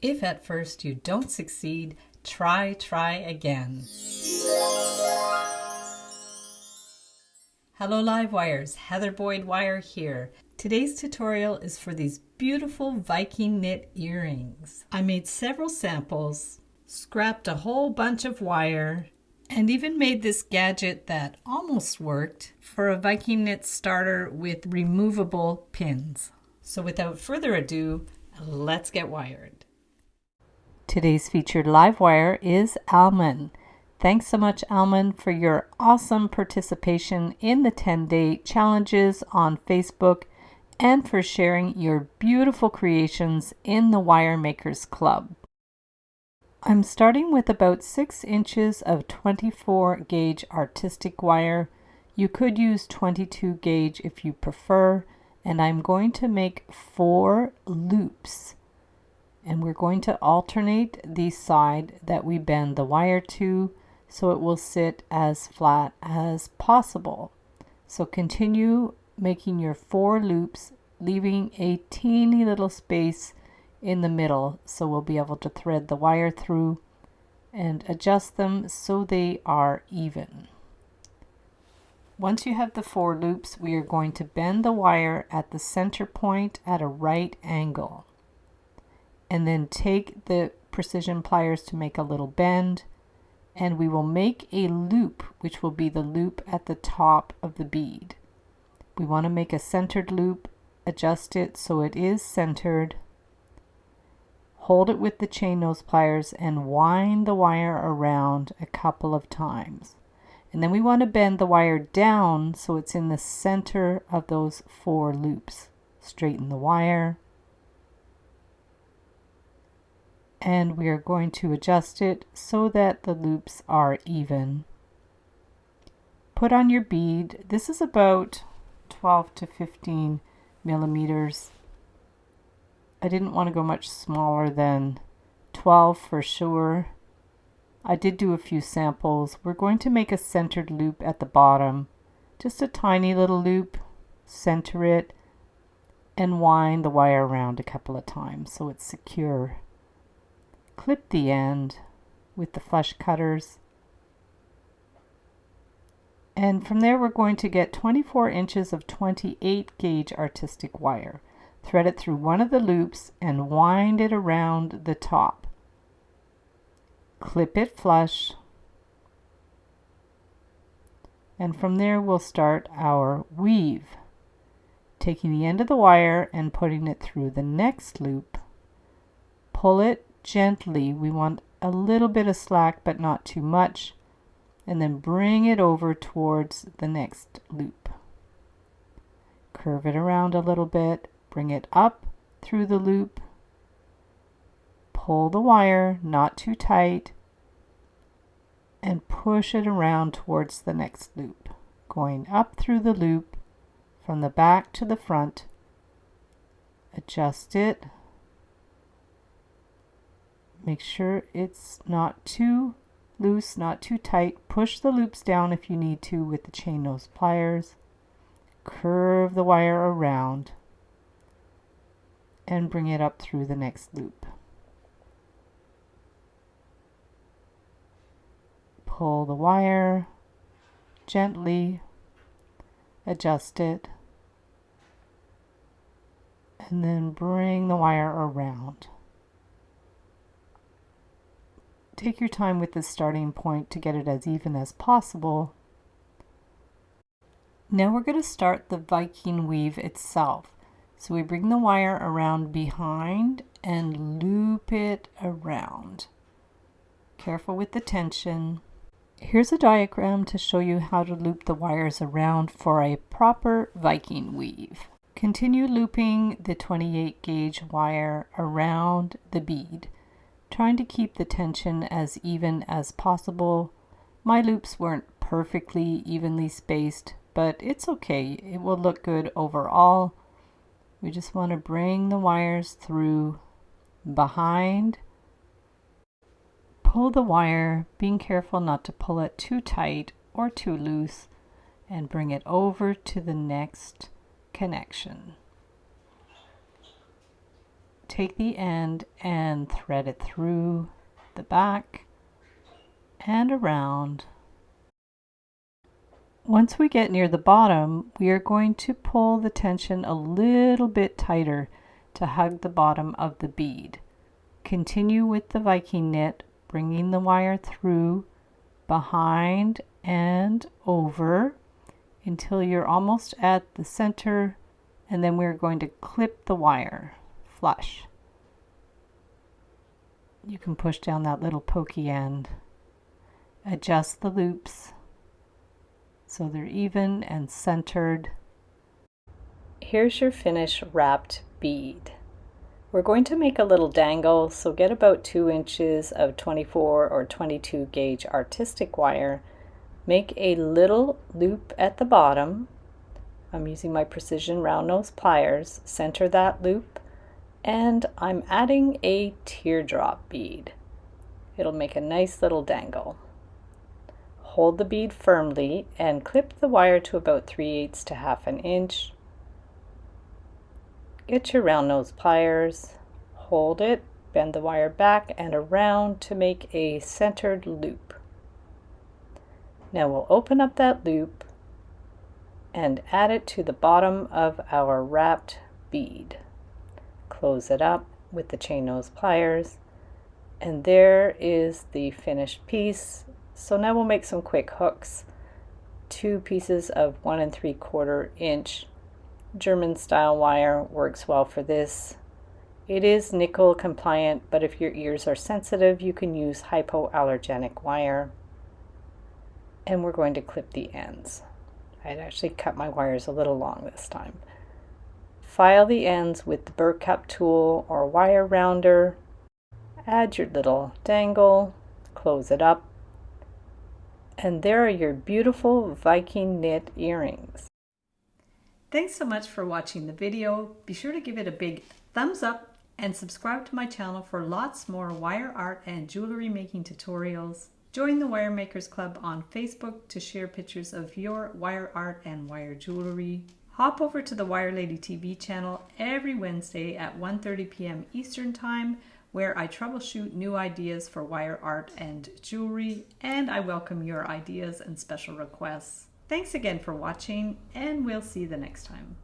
If at first you don't succeed, try again. Hello Live Wires, Heather Boyd Wire here. Today's tutorial is for these beautiful Viking knit earrings. I made several samples, scrapped a whole bunch of wire, and even made this gadget that almost worked for a Viking knit starter with removable pins. So without further ado, let's get wired. Today's featured live wire is Alman. Thanks so much, Alman, for your awesome participation in the 10-day challenges on Facebook and for sharing your beautiful creations in the Wire Makers Club. I'm starting with about 6 inches of 24 gauge artistic wire. You could use 22 gauge if you prefer, and I'm going to make 4 loops. And we're going to alternate the side that we bend the wire to so it will sit as flat as possible. So continue making your 4 loops, leaving a teeny little space in the middle so we'll be able to thread the wire through and adjust them so they are even. Once you have the 4 loops, we are going to bend the wire at the center point at a right angle. And then take the precision pliers to make a little bend, and we will make a loop, which will be the loop at the top of the bead. We want to make a centered loop, adjust it so it is centered, hold it with the chain nose pliers and wind the wire around a couple of times. And then we want to bend the wire down so it's in the center of those 4 loops. Straighten the wire. And we are going to adjust it so that the loops are even. Put on your bead. This is about 12 to 15 millimeters. I didn't want to go much smaller than 12 for sure. I did do a few samples. We're going to make a centered loop at the bottom. Just a tiny little loop. Center it and wind the wire around a couple of times so it's secure. Clip the end with the flush cutters, and from there we're going to get 24 inches of 28 gauge artistic wire. Thread it through one of the loops and wind it around the top. Clip it flush, and from there we'll start our weave, taking the end of the wire and putting it through the next loop. Pull it gently. We want a little bit of slack but not too much, and then bring it over towards the next loop. Curve it around a little bit, bring it up through the loop, pull the wire not too tight, and push it around towards the next loop, going up through the loop from the back to the front. Adjust it. Make sure it's not too loose, not too tight. Push the loops down if you need to with the chain nose pliers. Curve the wire around and bring it up through the next loop. Pull the wire gently, adjust it, and then bring the wire around. Take your time with the starting point to get it as even as possible. Now we're going to start the Viking weave itself. So we bring the wire around behind and loop it around. Careful with the tension. Here's a diagram to show you how to loop the wires around for a proper Viking weave. Continue looping the 28 gauge wire around the bead, trying to keep the tension as even as possible. My loops weren't perfectly evenly spaced, but it's okay. It will look good overall. We just want to bring the wires through behind. Pull the wire, being careful not to pull it too tight or too loose, and bring it over to the next connection. take the end and thread it through the back and around. Once we get near the bottom, we are going to pull the tension a little bit tighter to hug the bottom of the bead. Continue with the Viking knit, bringing the wire through, behind and over until you're almost at the center, and then we're going to clip the wire flush. You can push down that little pokey end. Adjust the loops so they're even and centered. Here's your finished wrapped bead. We're going to make a little dangle, so get about 2 inches of 24 or 22 gauge artistic wire. Make a little loop at the bottom. I'm using my precision round nose pliers. Center that loop, and I'm adding a teardrop bead. It'll make a nice little dangle. Hold the bead firmly and clip the wire to about 3/8 to 1/2 inch. Get your round nose pliers, hold it, bend the wire back and around to make a centered loop. Now we'll open up that loop and add it to the bottom of our wrapped bead. Close it up with the chain nose pliers, and there is the finished piece. So now we'll make some quick hooks. 2 pieces of 1 3/4 inch German style wire works well for this. It is nickel compliant, but if your ears are sensitive, you can use hypoallergenic wire. And we're going to clip the ends. I'd actually cut my wires a little long this time. File the ends with the burr cup tool or wire rounder. Add your little dangle, close it up, and there are your beautiful Viking knit earrings. Thanks so much for watching the video. Be sure to give it a big thumbs up and subscribe to my channel for lots more wire art and jewelry making tutorials. Join the Wire Makers Club on Facebook to share pictures of your wire art and wire jewelry. Hop over to the Wire Lady TV channel every Wednesday at 1:30 p.m. Eastern Time, where I troubleshoot new ideas for wire art and jewelry, and I welcome your ideas and special requests. Thanks again for watching, and we'll see you the next time.